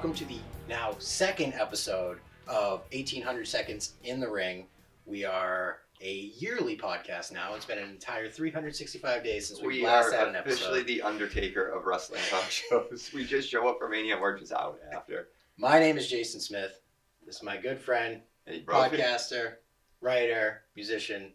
welcome to the now second episode of 1800 Seconds in the Ring. We are a yearly podcast now. It's been an entire 365 days since we last had an episode. We are officially the Undertaker of wrestling talk shows. We just show up for Mania and we're just out after. My name is Jason Smith. This is my good friend, podcaster, writer, musician,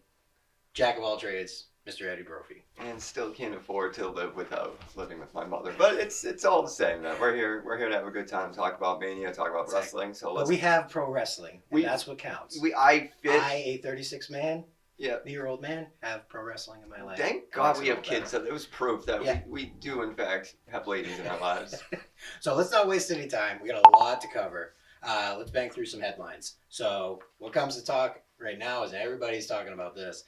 jack of all trades, Mr. Eddie Brophy. And still can't afford to live without living with my mother. But it's all the same, man. We're here to have a good time, talk about Mania, talk about wrestling. So we have pro wrestling, and that's what counts. I, a 36-man, year-old man, have pro wrestling in my life. Thank God we have kids, so it was proof that we do, in fact, have ladies in our lives. So let's not waste any time. We got a lot to cover. Let's bang through some headlines. So what comes to talk right now is everybody's talking about this.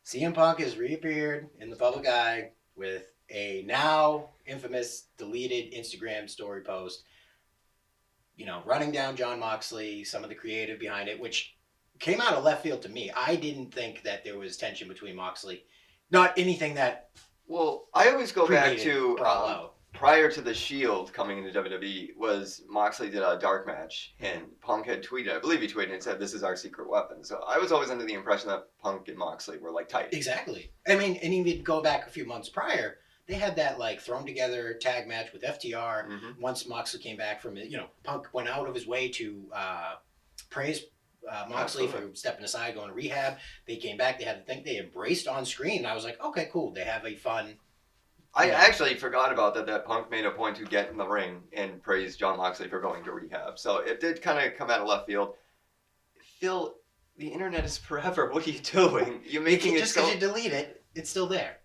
CM Punk has reappeared in the public eye with a now infamous deleted Instagram story post, running down Jon Moxley, some of the creative behind it, which came out of left field to me. I didn't think that there was tension between Moxley. Not anything that... Well, I always go back to... prior to the Shield coming into WWE, was Moxley did a dark match, and Punk had tweeted, I believe he tweeted and said, "This is our secret weapon." So I was always under the impression that Punk and Moxley were tight. Exactly. I mean, and even go back a few months prior, they had that thrown together tag match with FTR. Mm-hmm. Once Moxley came back from it, Punk went out of his way to praise Moxley for stepping aside, going to rehab. They came back, they had the thing, they embraced on screen, and I was like, okay, cool. They have a fun... I actually forgot about that Punk made a point to get in the ring and praise Jon Moxley for going to rehab. So it did kind of come out of left field. Phil, the internet is forever. What are you doing? You're making it just because you delete it, it's still there.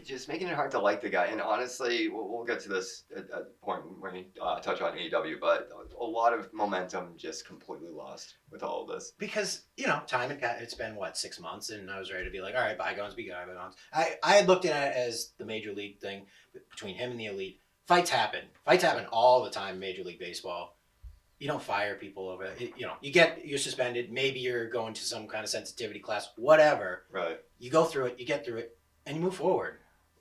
Just making it hard to like the guy. And honestly, we'll get to this at the point when we touch on AEW, but a lot of momentum just completely lost with all of this. Because, time it's been, 6 months, and I was ready to be like, all right, bygones be bygones. I had looked at it as the Major League thing between him and the Elite. Fights happen. Fights happen all the time in Major League Baseball. You don't fire people over it. You're suspended. Maybe you're going to some kind of sensitivity class, whatever. Right. You go through it, you get through it, and you move forward.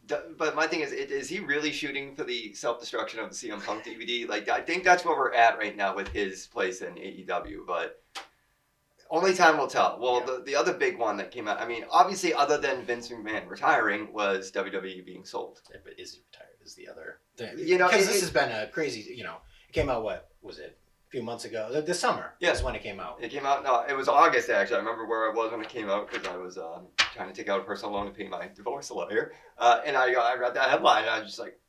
But my thing is he really shooting for the self-destruction of the CM Punk DVD? I think that's where we're at right now with his place in AEW, but only time will tell. Well, the other big one that came out, I mean, obviously other than Vince McMahon retaring, was WWE being sold. Yeah, but is he retired is the other thing. Because this has been a crazy, it came out, what was it? Few months ago, this summer. Yeah, is when it came out. It came out. No, it was August actually. I remember where I was when it came out because I was trying to take out a personal loan to pay my divorce lawyer, and I read that headline and I was just like,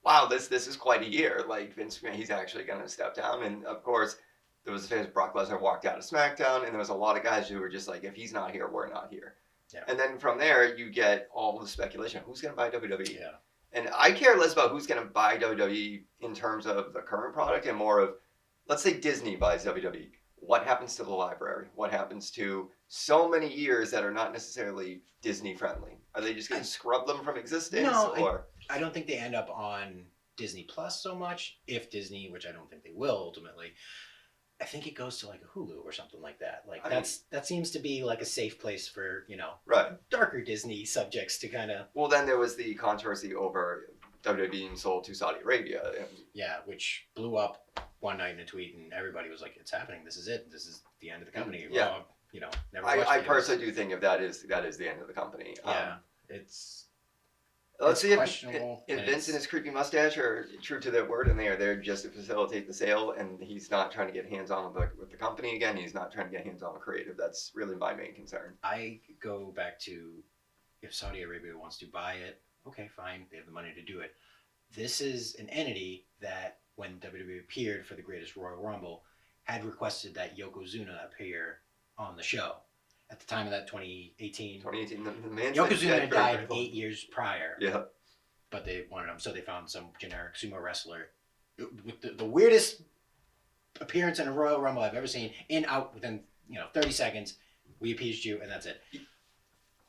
"Wow, this is quite a year." Vince McMahon, he's actually going to step down, and of course, there was the famous Brock Lesnar walked out of SmackDown, and there was a lot of guys who were just like, "If he's not here, we're not here." Yeah. And then from there, you get all the speculation: who's going to buy WWE? Yeah. And I care less about who's going to buy WWE in terms of the current product and more of, let's say Disney buys WWE. What happens to the library? What happens to so many years that are not necessarily Disney friendly? Are they just going to scrub them from existence? No, I don't think they end up on Disney Plus so much. If Disney, which I don't think they will ultimately, I think it goes to a Hulu or something like that. That seems to be a safe place for darker Disney subjects to kind of. Well, then there was the controversy over WWE being sold to Saudi Arabia. Yeah, which blew up one night in a tweet, and everybody was like, "It's happening. This is it. This is the end of the company." Yeah. Never. I personally do think if that is the end of the company. Yeah, let's see if Vince and his creepy mustache are true to their word, and they are there just to facilitate the sale, and he's not trying to get hands-on with the company again. He's not trying to get hands-on with creative. That's really my main concern. I go back to, if Saudi Arabia wants to buy it, okay, fine. They have the money to do it. This is an entity that, when WWE appeared for the Greatest Royal Rumble, had requested that Yokozuna appear on the show. At the time of that 2018. The man Yokozuna died 8 years prior. Yeah. But they wanted him, so they found some generic sumo wrestler with the weirdest appearance in a Royal Rumble I've ever seen. In, out, within 30 seconds. We appeased you, and that's it.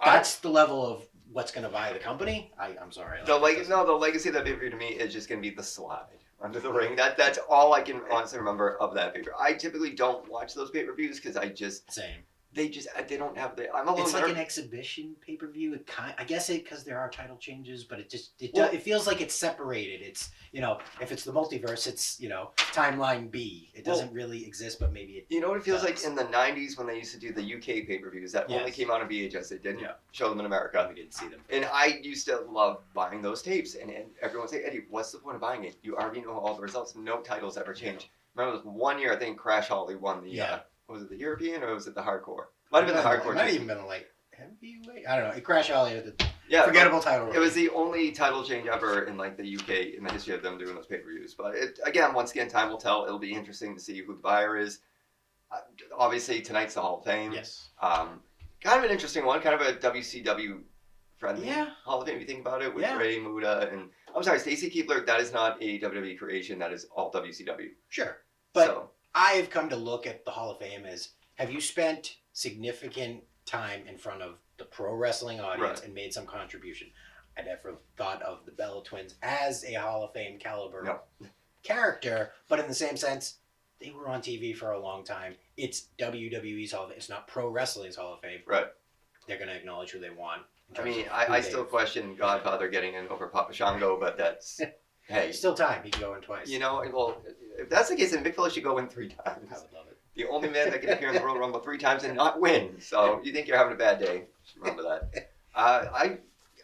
That's the level of what's going to buy the company. I'm sorry. The legacy of that pay-per-view to me is just going to be the slide under the ring. That's all I can honestly remember of that pay-per-view. I typically don't watch those pay-per-views because I just... Same. they don't have the. I'm a little It's like an nervous. exhibition pay-per-view. I guess because there are title changes, but Well- it feels like it's separated. It's if it's the multiverse, it's timeline B. It doesn't really exist, but maybe it. You know what it feels does. like in the '90s when they used to do the UK pay-per-views that only Yes. came out on VHS. They didn't Yeah. show them in America. We didn't see them. And I used to love buying those tapes, and everyone would say, Eddie, what's the point of buying it? You already know all the results. No titles ever change. Remember, there was one year I think Crash Holly won the. Was it the European or was it the Hardcore? Might have been the Hardcore. It might have even been like heavyweight. I don't know. It Crash Holly with the forgettable title. It was the only title change ever in like the UK in the history of them doing those pay-per-views. But once again, time will tell. It'll be interesting to see who the buyer is. Obviously, tonight's the Hall of Fame. Yes. Kind of an interesting one. Kind of a WCW friendly Hall of Fame. If you think about it, with Ray Muda and I'm sorry, Stacy Keibler. That is not a WWE creation. That is all WCW. Sure, but I've come to look at the Hall of Fame as: have you spent significant time in front of the pro wrestling audience and made some contribution? I never thought of the Bella Twins as a Hall of Fame caliber character, but in the same sense, they were on TV for a long time. It's WWE's Hall of Fame. It's not pro wrestling's Hall of Fame. Right. They're going to acknowledge who they want. I mean, I still question Godfather getting in over Papa Shango, but that's hey. Still time. He can go in twice. Well, if that's the case, then Big Fella should go in 3 times. I would love it. The only man that can appear in the Royal Rumble 3 times and not win. So you think you're having a bad day? Just remember that. I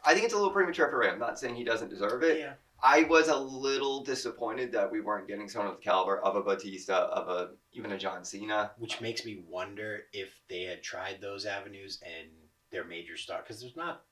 think it's a little premature for him. I'm not saying he doesn't deserve it. Yeah. I was a little disappointed that we weren't getting someone of the caliber of a Batista, even a John Cena. Which makes me wonder if they had tried those avenues and their major star, because there's not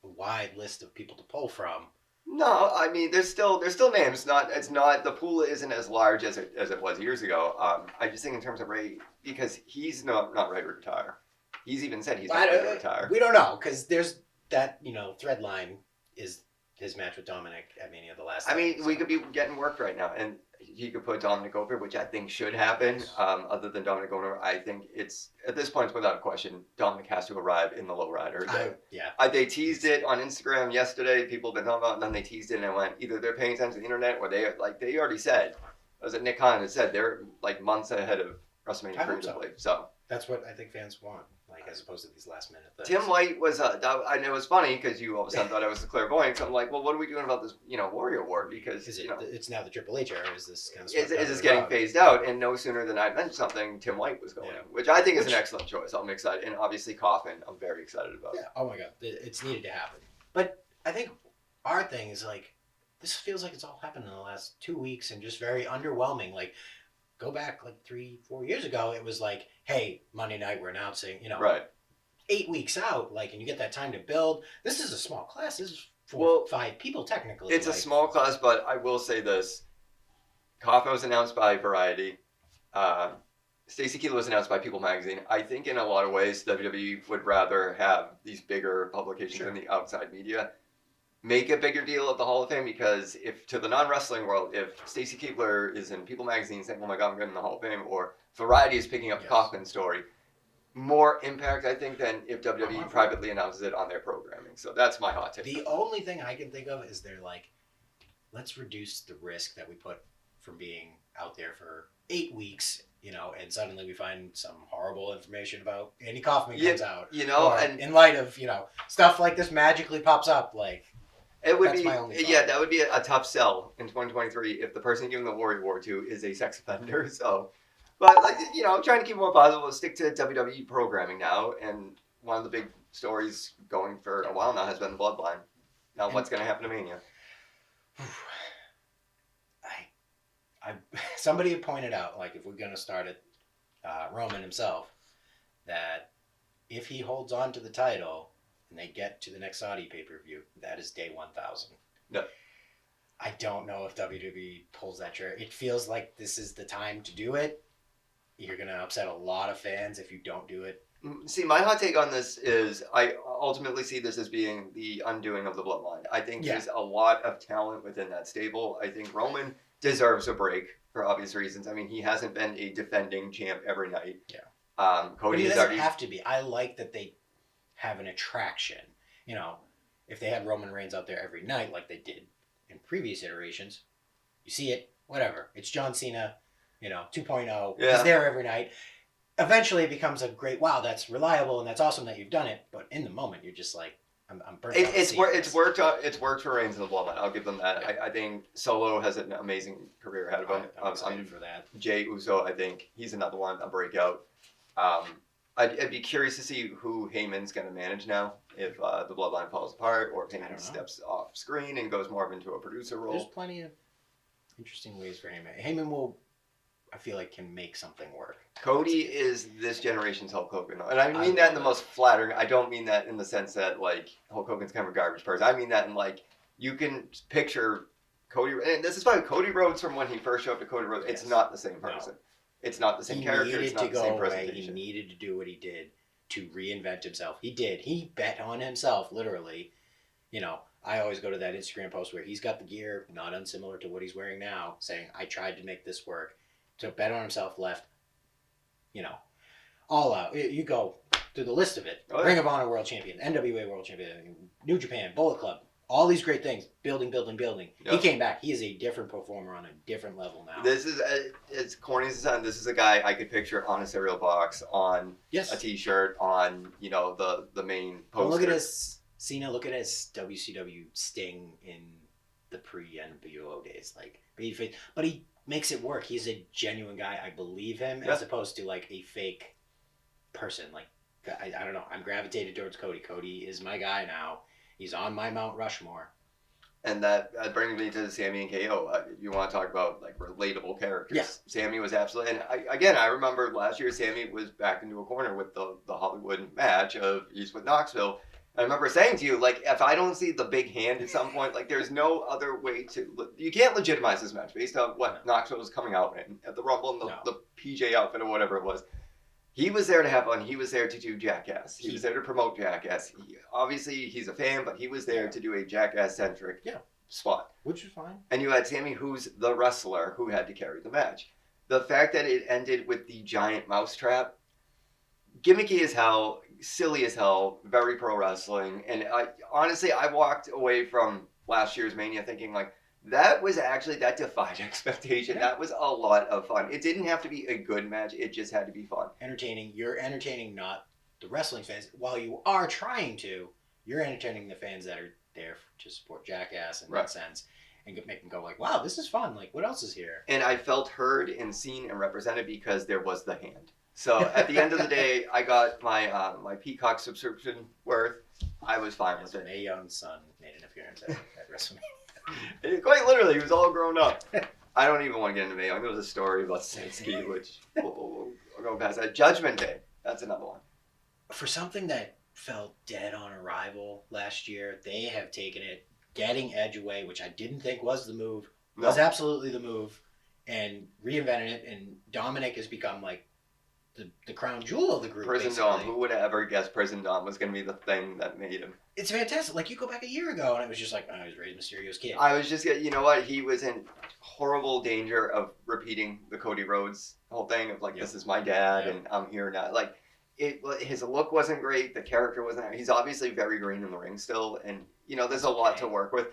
a wide list of people to pull from. No, I mean there's still names. It's not the pool isn't as large as it was years ago. I just think in terms of Ray, because he's not ready to retire. He's even said he's not ready to retire. We don't know, because there's that thread line is his match with Dominic at Mania the last. We could be getting worked right now, and he could put Dominic over, which I think should happen. Other than Dominic going over, I think it's at this point, it's without a question, Dominic has to arrive in the lowrider. They teased it on Instagram yesterday. People have been talking about it, and then they teased it, and it went either they're paying attention to the internet or they already said. Was it Nick Khan that said they're like months ahead of WrestleMania creatively? So that's what I think fans want. As opposed to these last minute things. Tim White was, I know it was funny because you all of a sudden thought I was the clairvoyant. So I'm like, well, what are we doing about this, Warrior Award? Because, it's now the Triple H era. Is this kind of is this getting phased out? And no sooner than I mentioned something, Tim White was going, which I think is an excellent choice. I'm excited. And obviously Coffin, I'm very excited about. Yeah. Oh my God. It's needed to happen. But I think our thing is this feels like it's all happened in the last 2 weeks and just very underwhelming. Go back 3-4 years ago, it was hey, Monday night we're announcing, Right. 8 weeks out, and you get that time to build. This is a small class. This is 4 or 5 people technically. It's a small class, but I will say this: Coffin was announced by Variety. Stacy Keibler was announced by People Magazine. I think in a lot of ways, WWE would rather have these bigger publications in the outside media make a bigger deal of the Hall of Fame, because if to the non-wrestling world, if Stacy Keibler is in People Magazine saying, "Oh my God, I'm getting in the Hall of Fame," or Variety is picking up the Coffin story. More impact, I think, than if WWE privately announces it on their programming. So that's my hot take. The only thing I can think of is they're let's reduce the risk that we put from being out there for 8 weeks, and suddenly we find some horrible information about Andy Kaufman comes out. And in light of, stuff like this magically pops up, it would that's be, my only thought. that would be a tough sell in 2023 if the person giving the Warrior Award to is a sex offender. So... But, I'm trying to keep more positive. We'll stick to WWE programming now. And one of the big stories going for a while now has been the Bloodline. Now, what's going to happen to Mania? Somebody had pointed out, if we're going to start at Roman himself, that if he holds on to the title and they get to the next Saudi pay-per-view, that is day 1,000. No. I don't know if WWE pulls that trigger. It feels like this is the time to do it. You're going to upset a lot of fans if you don't do it. See, my hot take on this is I ultimately see this as being the undoing of the Bloodline. I think there's a lot of talent within that stable. I think Roman deserves a break for obvious reasons. I mean, he hasn't been a defending champ every night. Yeah. Cody but he doesn't have to be. I like that they have an attraction. If they had Roman Reigns out there every night like they did in previous iterations, you see it, whatever. It's John Cena. 2.0. He's there every night. eventually it becomes a great, wow, that's reliable and that's awesome that you've done it. But in the moment, you're just like, I'm burnt out. It's worked for Reigns in the Bloodline. I'll give them that. Yeah. I think Solo has an amazing career ahead of him. I'm excited for that. Jey Uso, I think he's another one, a breakout. I'd be curious to see who Heyman's going to manage now. If the Bloodline falls apart, or if Heyman steps off screen and goes more into a producer role. There's plenty of interesting ways for Heyman. Heyman will, I feel like, can make something work. Cody is this generation's Hulk Hogan. And I mean that in the most flattering. I don't mean that in the sense that, like, Hulk Hogan's kind of a garbage person. I mean that in, like, you can picture Cody. And this is why Cody Rhodes, from when he first showed up to Cody Rhodes, it's not the same person. No. It's not the same character. It's not the same presentation. He needed to do what he did to reinvent himself. He did. He bet on himself, literally. You know, I always go to that Instagram post where he's got the gear, not unsimilar to what he's wearing now, saying, I tried to make this work. So bet on himself, left, you know, all out. You go through the list of it. Oh, yeah. Ring of Honor World Champion, NWA World Champion, New Japan, Bullet Club, all these great things. Building. Yep. He came back. He is a different performer on a different level now. This is, as corny as it sounds, this is a guy I could picture on a cereal box, on a T-shirt, on, you know, the main poster. Well, look at his, Cena, look at his WCW Sting in the pre-NWO days. Like, but he makes it work. He's a genuine guy. I believe him, as opposed to, like, a fake person. Like, I don't know. I'm gravitated towards Cody. Cody is my guy now. He's on my Mount Rushmore. And that brings me to Sami and KO. You want to talk about, like, relatable characters. Yeah. Sami was absolutely... And I remember last year Sami was back into a corner with the Hollywood match of Eastwood Knoxville. I remember saying to you, like, if I don't see the big hand at some point, like, there's no other way to... You can't legitimize this match based on what Knoxville was coming out in at the Rumble and the PJ outfit or whatever it was. He was there to have fun. He was there to do Jackass. He was there to promote Jackass. Obviously, he's a fan, but he was there to do a Jackass-centric spot. Which is fine. And you had Sami, who's the wrestler who had to carry the match. The fact that it ended with the giant mousetrap, gimmicky as hell, silly as hell, very pro wrestling. And honestly, I walked away from last year's Mania thinking, like, that defied expectation. Yeah. That was a lot of fun. It didn't have to be a good match. It just had to be fun. Entertaining. You're entertaining not the wrestling fans. While you are trying to, you're entertaining the fans that are there to support Jackass in that sense. And make them go like, wow, this is fun. Like, what else is here? And I felt heard and seen and represented because there was the hand. So at the end of the day, I got my my Peacock subscription worth. I was fine with it. Mae Young's son made an appearance at WrestleMania. Quite literally, he was all grown up. I don't even want to get into Mae Young. There was a story about Sansky, which we'll go past that. Judgment Day. That's another one. For something that felt dead on arrival last year, they have taken it, getting Edge away, which I didn't think was the move, was absolutely the move, and reinvented it, and Dominic has become, like, the crown jewel of the group. Prison Dom. Who would have ever guessed Prison Dom was going to be the thing that made him? It's fantastic. Like, you go back a year ago, and it was just like, I was raised Mysterio's kid. I was just, you know what? He was in horrible danger of repeating the Cody Rhodes whole thing of, like, this is my dad, and I'm here now. Like, his look wasn't great. The character wasn't. He's obviously very green in the ring still, and, you know, there's a lot to work with.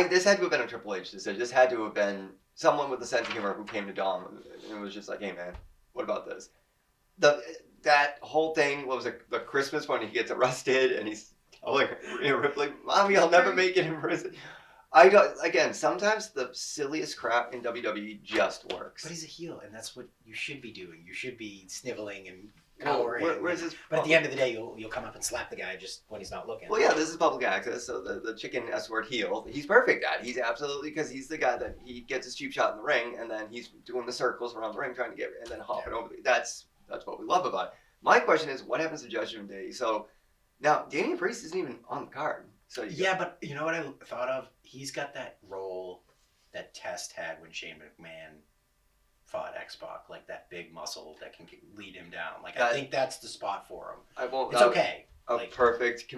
This had to have been a Triple H decision. This had to have been someone with a sense of humor who came to Dom and was just like, hey, man, what about this? That whole thing, what was it, the Christmas when he gets arrested and he's telling Ripley, Mommy, I'll never make it in prison. Again, sometimes the silliest crap in WWE just works. But he's a heel, and that's what you should be doing. You should be sniveling and cowering. But at the end of the day, you'll come up and slap the guy just when he's not looking. Well, yeah, this is public access, so the chicken S-word heel, he's perfect at it. He's absolutely, because he's the guy that he gets his cheap shot in the ring, and then he's doing the circles around the ring trying to get, and then hopping over. That's what we love about it. My question is, what happens to Judgment Day? So, now, Damian Priest isn't even on the card. So but you know what I thought of? He's got that role that Test had when Shane McMahon fought X-Pac, like that big muscle that can lead him down. Like, I think that's the spot for him. It's okay. Perfect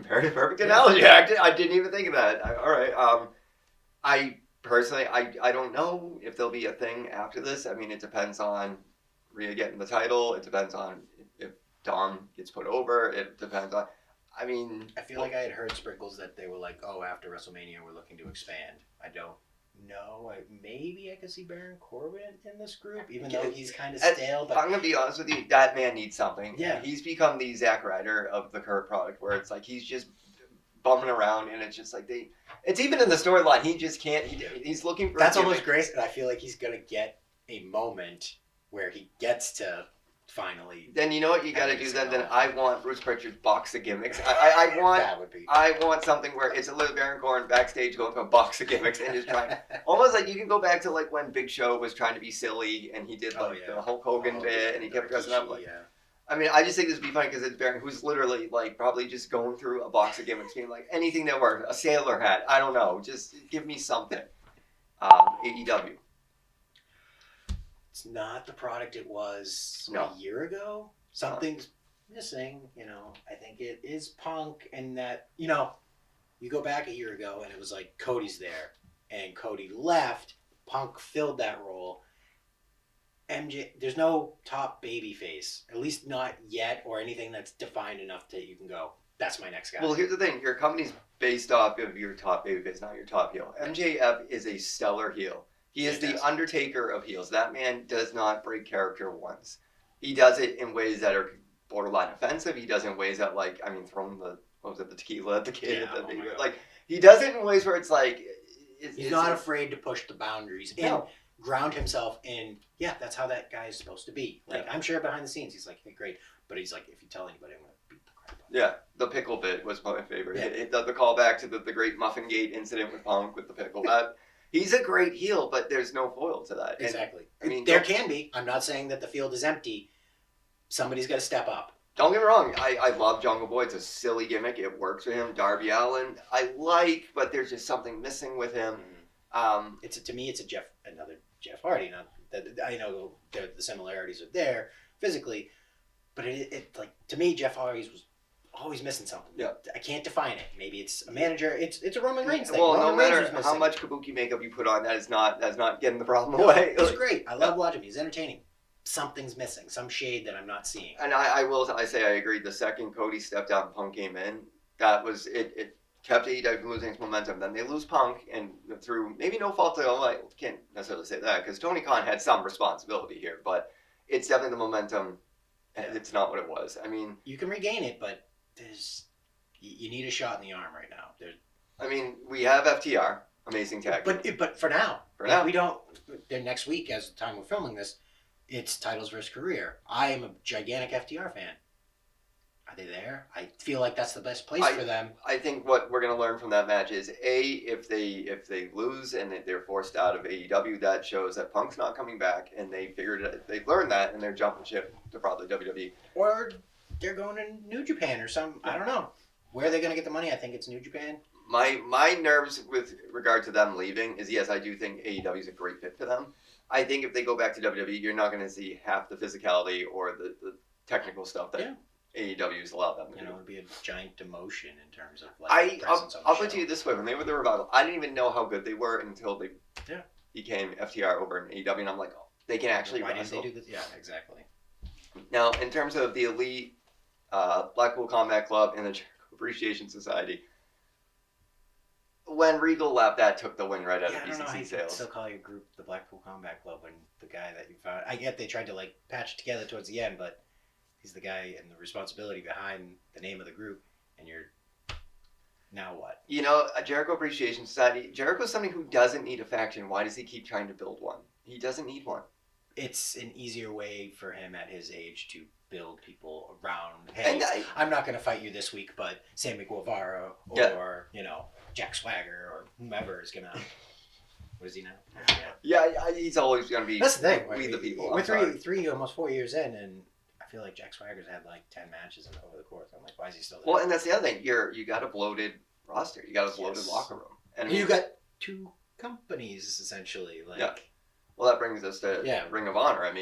analogy. I didn't even think of that. All right. I personally, I don't know if there'll be a thing after this. I mean, it depends on Rhea getting the title. It depends on if Dom gets put over. It depends on... I mean... I feel like I had heard sprinkles that they were like, oh, after WrestleMania, we're looking to expand. I don't know. Maybe I could see Baron Corbin in this group, even though he's kind of stale. But I'm gonna be honest with you, that man needs something. Yeah. He's become the Zack Ryder of the current product, where it's like he's just bumming around, and it's just like it's even in the storyline. He just can't. He's looking for. That's almost great, and I feel like he's gonna get a moment where he gets to finally. Then you know what you got to do. Then I want Bruce Pritchard's box of gimmicks. I want. That would be. I want something where it's a little Baron Corbin backstage going through a box of gimmicks and just trying. Almost like you can go back to like when Big Show was trying to be silly and he did like the Hulk Hogan bit and he kept dressing up like. Yeah. I mean, I just think this would be funny because it's Baron who's literally like probably just going through a box of gimmicks, being like anything that works, a sailor hat, I don't know, just give me something. AEW. It's not the product it was a year ago. Something's missing, I think it is Punk, and that, you go back a year ago and it was like Cody's there and Cody left, Punk filled that role. MJ, there's no top baby face, at least not yet, or anything that's defined enough that you can go, that's my next guy. Well, here's the thing. Your company's based off of your top baby face, not your top heel. MJF is a stellar heel. He is the Undertaker of heels. That man does not break character once. He does it in ways that are borderline offensive. He does it in ways that, throwing the tequila at the kid. He does it in ways where it's like... He's not afraid to push the boundaries and ground himself in, that's how that guy is supposed to be. I'm sure behind the scenes he's like, hey, great. But he's like, if you tell anybody, I'm going to beat the crap out of you. Yeah, the pickle bit was my favorite. Yeah. The callback to the great Muffin Gate incident with Punk with the pickle. He's a great heel, but there's no foil to that. Exactly. There can be. I'm not saying that the field is empty. Somebody's got to step up. Don't get me wrong. I love Jungle Boy. It's a silly gimmick. It works for him. Darby Allin, I like, but there's just something missing with him. To me, it's another Jeff Hardy. Not that I know the similarities are there physically, but to me, Jeff Hardy's was always missing something. Yeah. I can't define it. Maybe it's a manager. It's a Roman Reigns thing. Well, Roman no matter how much kabuki makeup you put on, that's not getting the problem away. It's great. I love watching him. He's entertaining. Something's missing. Some shade that I'm not seeing. And I agree. The second Cody stepped out and Punk came in, that was it. Kept AEW from losing its momentum. Then they lose Punk, and through maybe no fault of I can't necessarily say that because Tony Khan had some responsibility here, but it's definitely the momentum. It's not what it was. I mean, you can regain it, but you need a shot in the arm right now. We have FTR, amazing tag. But for now, we don't. Then next week, as the time we're filming this, it's titles versus career. I am a gigantic FTR fan. Are they there? I feel like that's the best place for them. I think what we're going to learn from that match is if they lose and they're forced out of AEW, that shows that Punk's not coming back, and they learned that, and they're jumping ship to probably WWE. Or they're going to New Japan or some. I don't know. Where are they going to get the money? I think it's New Japan. My nerves with regard to them leaving is, yes, I do think AEW is a great fit for them. I think if they go back to WWE, you're not going to see half the physicality or the technical stuff that AEW's allowed them to do. It would be a giant demotion in terms of I'll put you this way: when they were the Revival, I didn't even know how good they were until they became FTR over in AEW, and I'm like, oh, they can actually wrestle. Why didn't they do this? Yeah, exactly. Now, in terms of the Elite, Blackpool Combat Club, and the Jericho Appreciation Society, when Regal left, that took the win right out of BCC sales. I don't know how you can still call your group the Blackpool Combat Club when the guy that you found. I get they tried to patch it together towards the end, but he's the guy and the responsibility behind the name of the group, and you're now what? A Jericho Appreciation Society. Jericho's somebody who doesn't need a faction. Why does he keep trying to build one? He doesn't need one. It's an easier way for him at his age to build people around. Hey, I'm not going to fight you this week, but Sammy Guevara or Jack Swagger or whomever is going to. What is he now? Yeah, he's always going to be. That's the thing. We the people. We're almost 4 years in, and I feel like Jack Swagger's had 10 matches over the course. I'm like, why is he still there? Well, and that's the other thing. You got a bloated roster. You got a bloated locker room, and you got two companies essentially. Well, that brings us to Ring of Honor.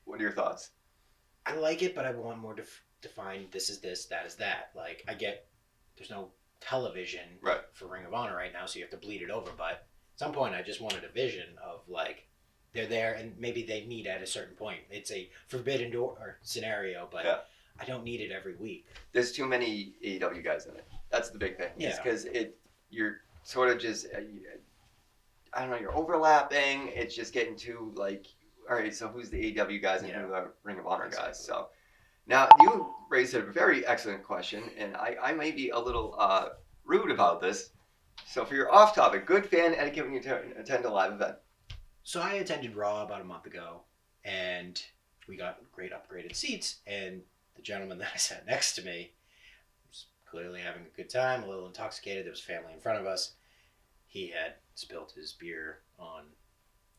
What are your thoughts? I like it, but I want more defined. This is this, that is that. I get there's no television for Ring of Honor right now, so you have to bleed it over. But at some point, I just wanted a vision of they're there, and maybe they meet at a certain point. It's a forbidden door scenario, but I don't need it every week. There's too many AEW guys in it. That's the big thing. Yeah. Because you're sort of just. I don't know, you're overlapping. It's just getting too like, all right, so who's the AEW guys and who are the Ring of Honor guys? So now you raised a very excellent question, and I may be a little rude about this. So for your off topic, good fan etiquette when you attend a live event. So I attended Raw about a month ago, and we got great upgraded seats, and the gentleman that I sat next to me was clearly having a good time, a little intoxicated. There was family in front of us. He had spilled his beer on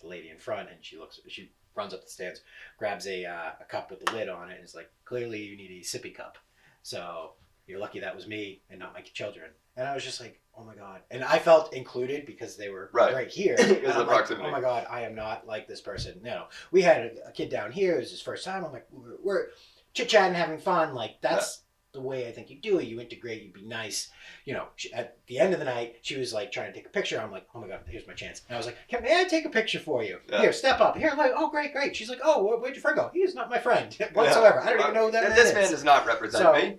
the lady in front, and she runs up the stairs, grabs a cup with the lid on it, and is like, clearly you need a sippy cup. So you're lucky that was me and not my children. And I was just like, oh my God. And I felt included because they were right here. Because of the proximity. Oh my God, I am not like this person. No. We had a kid down here. It was his first time. I'm like, we're chit-chatting, having fun. Like, that's the way I think you do it. You integrate, you be nice. You know, at the end of the night, she was like trying to take a picture. I'm like, oh my God, here's my chance. And I was like, may I take a picture for you? Yeah. Here, step up. Here, I'm like, oh, great. She's like, oh, where'd your friend go? He is not my friend whatsoever. I don't even know who that man is. This man does not represent me.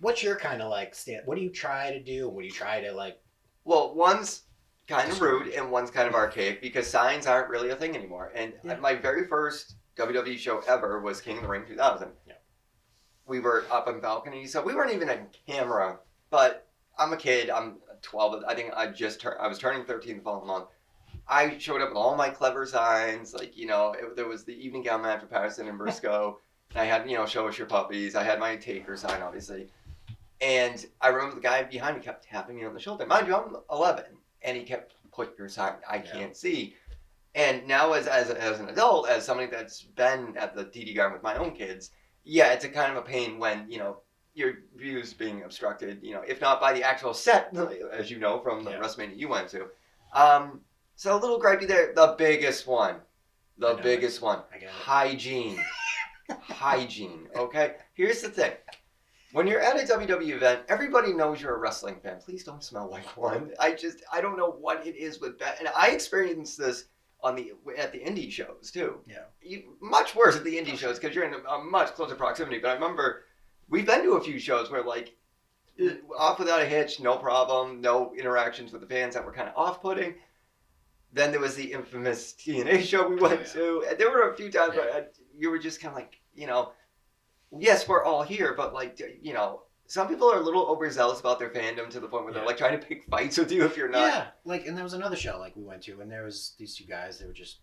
What's your kind of like what do you try to do? What do you try to like? Well, one's kind of rude and one's kind of archaic because signs aren't really a thing anymore. And my very first WWE show ever was King of the Ring 2000. Yeah. We were up on balcony, so we weren't even on camera. But I'm a kid. I'm 12. I think I was turning 13 the following month. I showed up with all my clever signs, like there was the evening gown match with Patterson and Briscoe. I had show us your puppies. I had my taker sign, obviously. And I remember the guy behind me kept tapping me on the shoulder. Mind you, I'm 11. And he kept, put your sign, I can't see. And now as an adult, as somebody that's been at the TD Garden with my own kids, it's a kind of a pain when, your views being obstructed, if not by the actual set, as you know, from the WrestleMania you went to. So a little gripey there. The biggest one. Hygiene. Hygiene, okay? Here's the thing. When you're at a WWE event, everybody knows you're a wrestling fan. Please don't smell like one. I don't know what it is with that. And I experienced this at the indie shows too. Yeah. Much worse at the indie shows because you're in a much closer proximity. But I remember we've been to a few shows where like off without a hitch, no problem, no interactions with the fans that were kind of off-putting. Then there was the infamous TNA show we went to. And there were a few times where you were just kind of like, yes, we're all here, but like, some people are a little overzealous about their fandom to the point where they're like trying to pick fights with you if you're not. Yeah, like, and there was another show like we went to, and there was these two guys. They were just,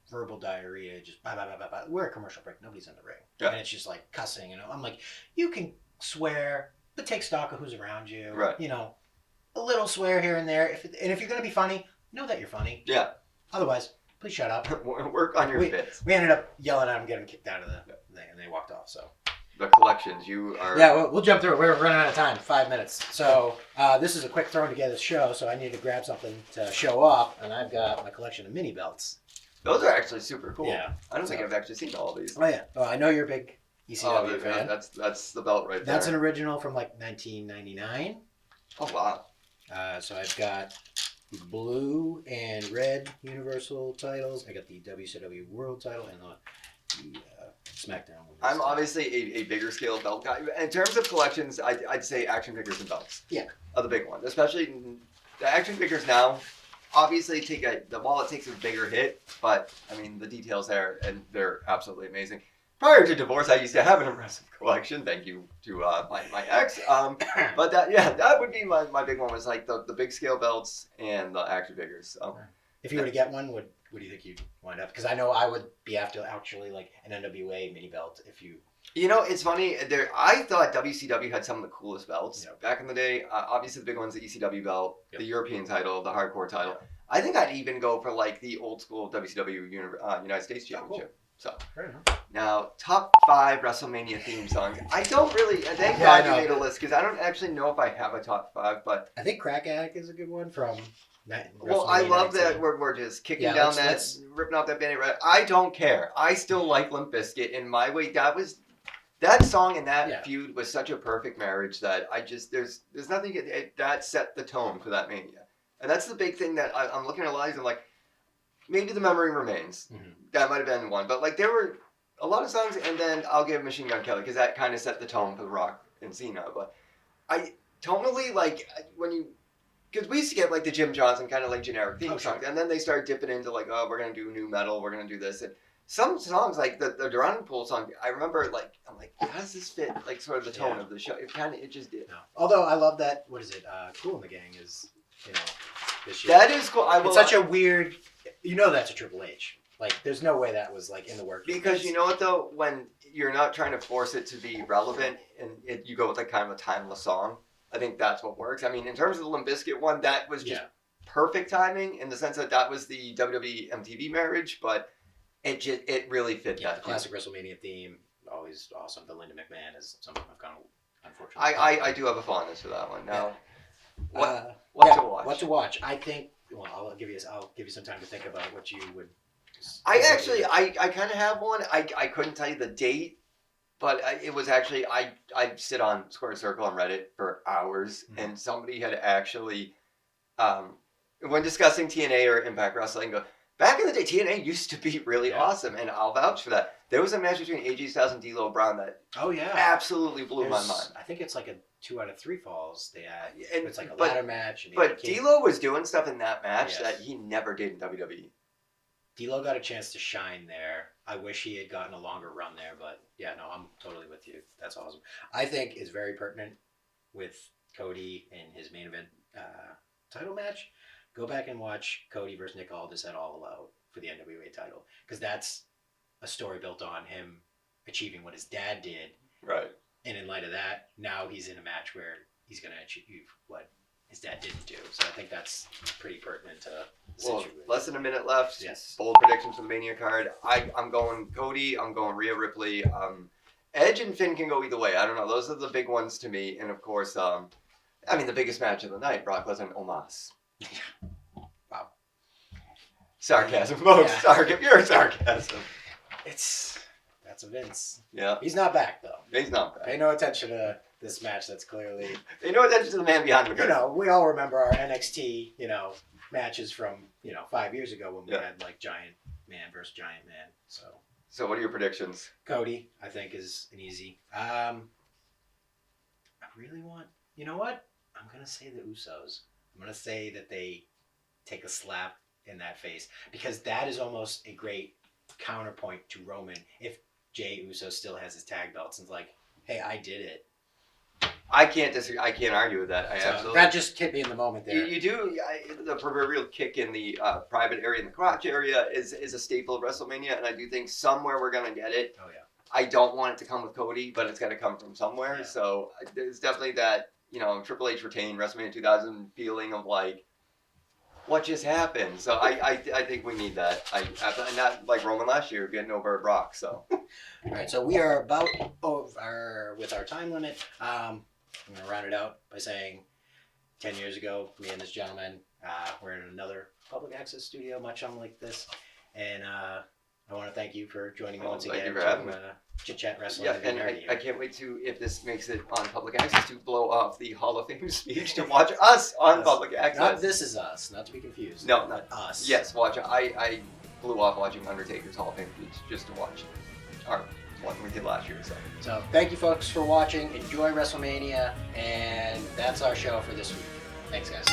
verbal diarrhea, just blah, blah, blah, blah, blah. We're a commercial break. Nobody's in the ring. Yeah. And it's just like cussing, I'm like, you can swear, but take stock of who's around you. Right. A little swear here and there. If you're going to be funny, know that you're funny. Yeah. Otherwise, please shut up. Work on your bits. We ended up yelling at him, getting kicked out of the thing, and they walked off. So the collections, you are. Yeah, we'll jump through it. We're running out of time. 5 minutes. So this is a quick thrown together show. So I need to grab something to show off, and I've got my collection of mini belts. Those are actually super cool. Yeah. I don't think I've actually seen all of these. Oh yeah. Well, I know you're a big ECW fan. That's the belt right there. That's an original from like 1999. Oh wow. So I've got the blue and red Universal titles. I got the WCW World title and the SmackDown. I'm obviously a bigger scale belt guy. In terms of collections, I'd say action figures and belts. Yeah. Are the big ones. Especially the action figures now, obviously the wallet takes a bigger hit, but I mean the details there, and they're absolutely amazing. Prior to divorce, I used to have an impressive collection. Thank you to my ex. But that would be my big one, was like the big scale belts and the action figures. So, if you were to get one, what do you think you'd wind up? Because I know I would be after actually like an NWA mini belt if you. It's funny. I thought WCW had some of the coolest belts back in the day. Obviously, the big one's the ECW belt, the European title, the hardcore title. Yep. I think I'd even go for like the old school WCW United States Championship. Cool. So now, top 5 WrestleMania theme songs. I don't really. Thank God you made a list because I don't actually know if I have a top 5, but I think Crack Addict is a good one from. Well, I love that we're just kicking down ripping off that band-aid. I don't care. I still like Limp Bizkit in my way. That song and that feud was such a perfect marriage that there's nothing that set the tone for that Mania, and that's the big thing that I'm looking at a lot of these and like. Maybe the memory remains. Mm-hmm. That might have been one. But like there were a lot of songs, and then I'll give Machine Gun Kelly because that kind of set the tone for The Rock and Cena. But I tonally, like when you because we used to get like the Jim Johnson kind of like generic theme Oh, sure. songs, and then they started dipping into like, oh, we're gonna do new metal, we're gonna do this, and some songs like the Durand Pool song, I remember like I'm like, how does this fit like sort of the tone Yeah. of the show? It just did. No. Although I love that. What is it? Cool in the Gang is this year. That is cool. It's such a weird. That's a Triple H. Like, there's no way that was like in the works. Because you know what though, when you're not trying to force it to be relevant and you go with like kind of a timeless song, I think that's what works. I mean, in terms of the Limp Bizkit one, that was just perfect timing in the sense that was the WWE MTV marriage, but it really fit that. The classic WrestleMania theme, always awesome. The Linda McMahon is something I've kind of unfortunately. I do have a fondness for that one. Now, what to watch? What to watch? I think. Well, I'll give you some time to think about what you would. I kind of have one. I couldn't tell you the date, but it was actually I sit on Square Circle on Reddit for hours, and somebody had actually, when discussing TNA or Impact Wrestling, go back in the day TNA used to be really awesome, and I'll vouch for that. There was a match between AJ Styles and D'Lo Brown that absolutely blew my mind. I think it's like a 2 out of 3 falls they had. And it's like a ladder match. But D'Lo was doing stuff in that match that he never did in WWE. D'Lo got a chance to shine there. I wish he had gotten a longer run there, but I'm totally with you. That's awesome. I think is very pertinent with Cody in his main event title match. Go back and watch Cody versus Nick Aldis at All Out for the NWA title, because that's a story built on him achieving what his dad did. Right. And in light of that, now he's in a match where he's going to achieve what his dad didn't do. So I think that's pretty pertinent to less than a minute left. Yes. Bold predictions for the Mania card. I'm going Cody. I'm going Rhea Ripley. Edge and Finn can go either way. I don't know. Those are the big ones to me. And of course, the biggest match of the night, Brock Lesnar and Omos. Wow. Sarcasm. Pure sarcasm. That's a Vince. Yeah. He's not back, though. He's not back. Pay no attention to this match that's clearly... Pay no attention to the man behind the curtain. We all remember our NXT, matches from, 5 years ago when we had, like, Giant Man versus Giant Man, So what are your predictions? Cody, I think, is an easy. I really want... You know what? I'm going to say the Usos. I'm going to say that they take a slap in that face, because that is almost a great counterpoint to Roman if Jey Uso still has his tag belts and it's like, hey, I did it. I can't disagree. I can't argue with that. Absolutely. That just hit me in the moment there. You do. The proverbial kick in the private area, in the crotch area, is a staple of WrestleMania, and I do think somewhere we're going to get it. Oh, yeah. I don't want it to come with Cody, but it's got to come from somewhere. Yeah. So there's definitely that, Triple H retained WrestleMania 2000 feeling of like, what just happened? So I think we need that. Not like Roman last year getting over Brock. So. All right, so we are about over with our time limit. I'm going to round it out by saying 10 years ago, me and this gentleman were in another public access studio, much unlike this. And I want to thank you for joining me once again. Thank you for having me. Chit Chat Wrestling. Yeah, and I can't wait to, if this makes it on public access, to blow off the Hall of Fame speech to watch us on public access. Not This Is Us, not to be confused. No, not us. Yes, watch. I blew off watching Undertaker's Hall of Fame speech just to watch our one we did last year. So thank you folks for watching. Enjoy WrestleMania, and that's our show for this week. Thanks, guys.